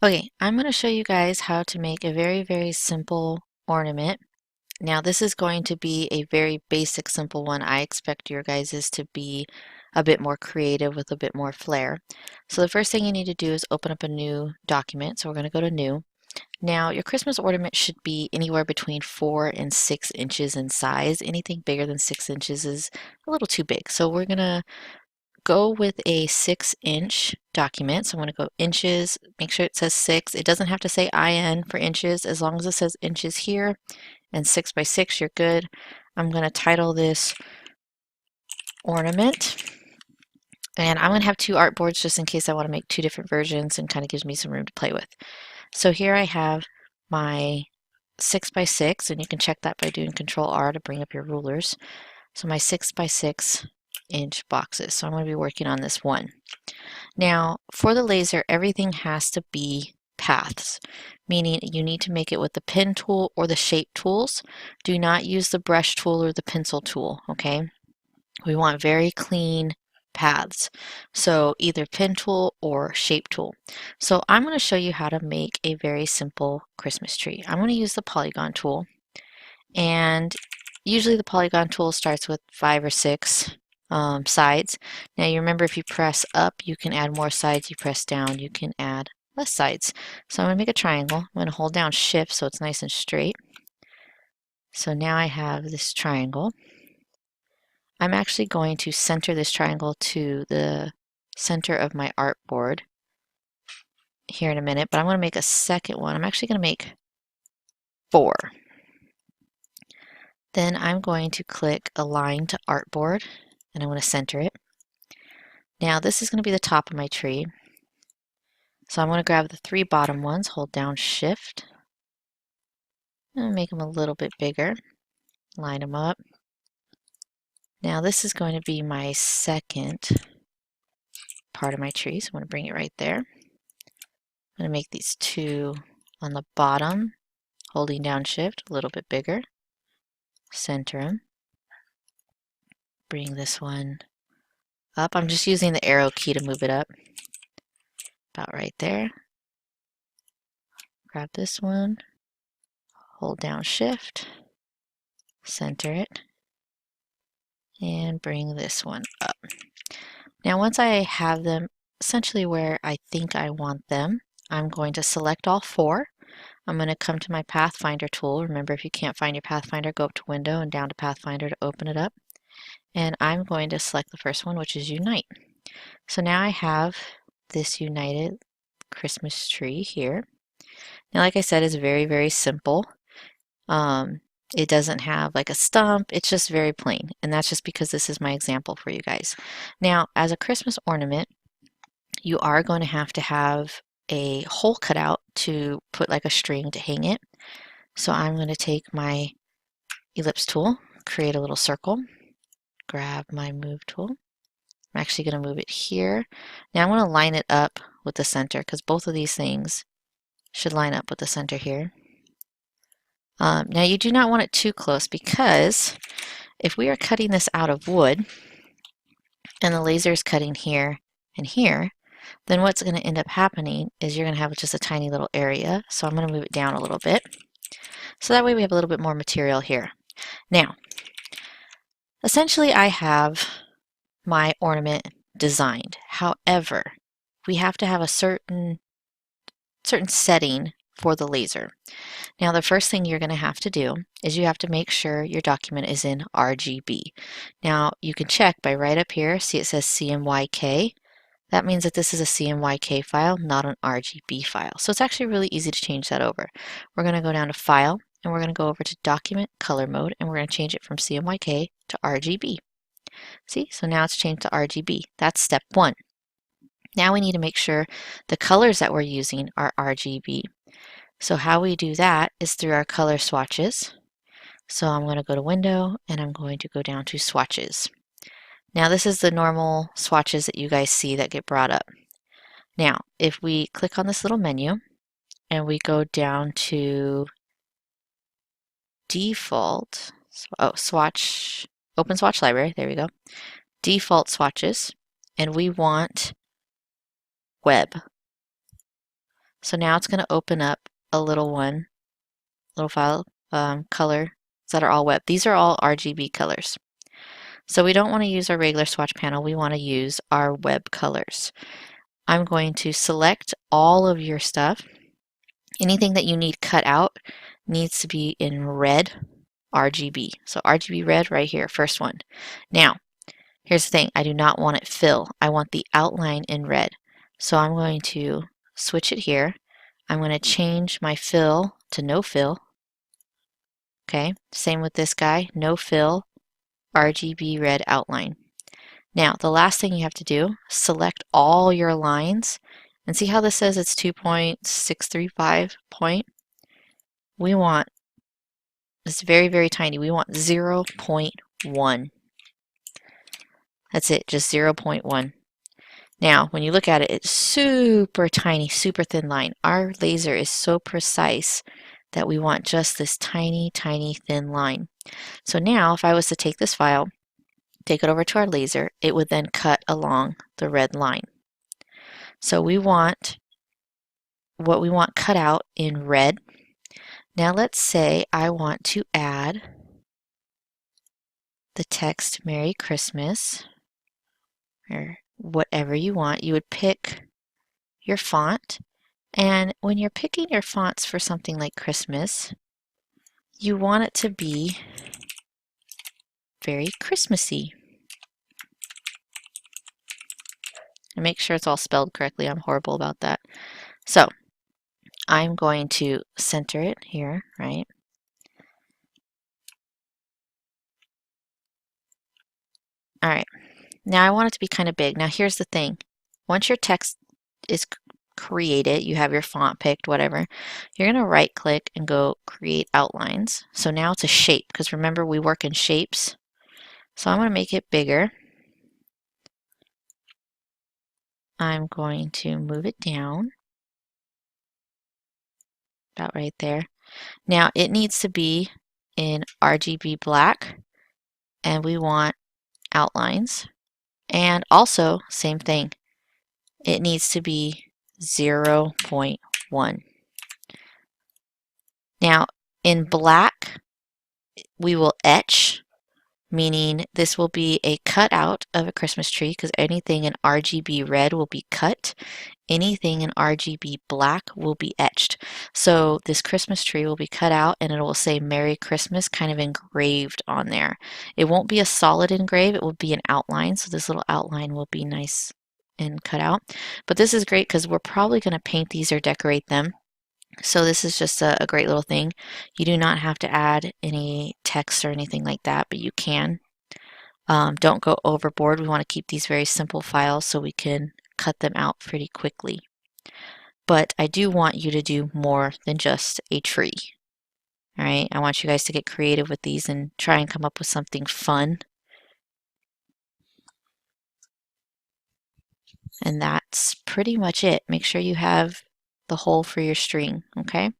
Okay, I'm going to show you guys how to make a very simple ornament. Now this is going to be a very basic simple one. I expect your guys's to be a bit more creative with a bit more flair. So the first thing you need to do is open up a new document. So we're going to go to new. Now your Christmas ornament should be anywhere between 4 and 6 inches in size. Anything bigger than 6 inches is a little too big. So we're going to go with a 6-inch document. So I'm going to go inches, make sure it says 6. It doesn't have to say IN for inches. As long as it says inches here and 6 by 6, you're good. I'm going to title this ornament. And I'm going to have 2 artboards just in case I want to make 2 different versions and kind of gives me some room to play with. So here I have my 6 by 6, and you can check that by doing Control R to bring up your rulers. So my 6 by 6 inch boxes. So I'm going to be working on this one. Now for the laser, everything has to be paths, meaning you need to make it with the pen tool or the shape tools. Do not use the brush tool or the pencil tool, okay? We want very clean paths. So either pen tool or shape tool. So I'm going to show you how to make a very simple Christmas tree. I'm going to use the polygon tool, and usually the polygon tool starts with 5 or 6 sides. Now you remember, if you press up, you can add more sides. You press down, you can add less sides. So I'm going to make a triangle. I'm going to hold down Shift so it's nice and straight. So now I have this triangle. I'm actually going to center this triangle to the center of my artboard here in a minute, but I'm going to make a second one. I'm actually going to make 4. Then I'm going to click Align to Artboard, and I'm going to center it. Now this is going to be the top of my tree. So I'm going to grab the 3 bottom ones, hold down Shift, and make them a little bit bigger, line them up. Now this is going to be my second part of my tree, so I'm going to bring it right there. I'm going to make these 2 on the bottom, holding down Shift, a little bit bigger, center them, bring this one up. I'm just using the arrow key to move it up, about right there. Grab this one, hold down Shift, center it, and bring this one up. Now once I have them essentially where I think I want them, I'm going to select all 4. I'm going to come to my Pathfinder tool. Remember, if you can't find your Pathfinder, go up to Window and down to Pathfinder to open it up. And I'm going to select the first one, which is Unite. So now I have this united Christmas tree here. Now, like I said, it's very simple. It doesn't have like a stump. It's just very plain. And that's just because this is my example for you guys. Now, as a Christmas ornament, you are going to have a hole cut out to put like a string to hang it. So I'm going to take my ellipse tool, create a little circle, grab my move tool. I'm actually going to move it here. Now I'm going to line it up with the center, because both of these things should line up with the center here. Now you do not want it too close, because if we are cutting this out of wood and the laser is cutting here and here, then what's going to end up happening is you're going to have just a tiny little area. So I'm going to move it down a little bit. So that way we have a little bit more material here. Now, essentially I have my ornament designed. However, we have to have a certain setting for the laser. Now the first thing you're going to have to do is you have to make sure your document is in RGB. Now you can check by right up here, see it says CMYK. That means that this is a CMYK file, not an RGB file. So it's actually really easy to change that over. We're going to go down to File, and we're going to go over to Document Color Mode, and we're going to change it from CMYK to RGB. See, so now it's changed to RGB. That's step 1. Now we need to make sure the colors that we're using are RGB. So how we do that is through our color swatches. So I'm going to go to Window, and I'm going to go down to Swatches. Now this is the normal swatches that you guys see that get brought up. Now, if we click on this little menu and we go down to Default, Swatch, Open Swatch Library, there we go, Default Swatches, and we want Web. So now it's going to open up a little file, colors that are all web. These are all RGB colors. So we don't want to use our regular swatch panel. We want to use our web colors. I'm going to select all of your stuff. Anything that you need cut out needs to be in red RGB. So RGB red right here, first one. Now, here's the thing. I do not want it fill. I want the outline in red. So I'm going to switch it here. I'm going to change my fill to no fill. Okay, same with this guy, no fill, RGB red outline. Now, the last thing you have to do, select all your lines, and see how this says it's 2.635 point? We want, it's very, very tiny, we want 0.1. That's it, just 0.1. Now, when you look at it, it's super tiny, super thin line. Our laser is so precise that we want just this tiny, tiny thin line. So now, if I was to take this file, take it over to our laser, it would then cut along the red line. So we want what we want cut out in red. Now let's say I want to add the text Merry Christmas, or whatever you want. You would pick your font, and when you're picking your fonts for something like Christmas, you want it to be very Christmassy. And make sure it's all spelled correctly. I'm horrible about that. So I'm going to center it here, right? All right. Now I want it to be kind of big. Now here's the thing. Once your text is created, you have your font picked, whatever, you're going to right click and go create outlines. So now it's a shape, because remember we work in shapes. So I'm going to make it bigger. I'm going to move it down about right there. Now it needs to be in RGB black, and we want outlines. And also, same thing, it needs to be 0.1. Now, in black, we will etch, meaning this will be a cutout of a Christmas tree, because anything in RGB red will be cut. Anything in RGB black will be etched. So this Christmas tree will be cut out, and it will say Merry Christmas kind of engraved on there. It won't be a solid engrave, it will be an outline. So this little outline will be nice and cut out. But this is great because we're probably going to paint these or decorate them. So this is just a great little thing. You do not have to add any text or anything like that, but you can. Don't go overboard. We want to keep these very simple files so we can cut them out pretty quickly. But I do want you to do more than just a tree. All right, I want you guys to get creative with these and try and come up with something fun. And that's pretty much it. Make sure you have the hole for your string, okay?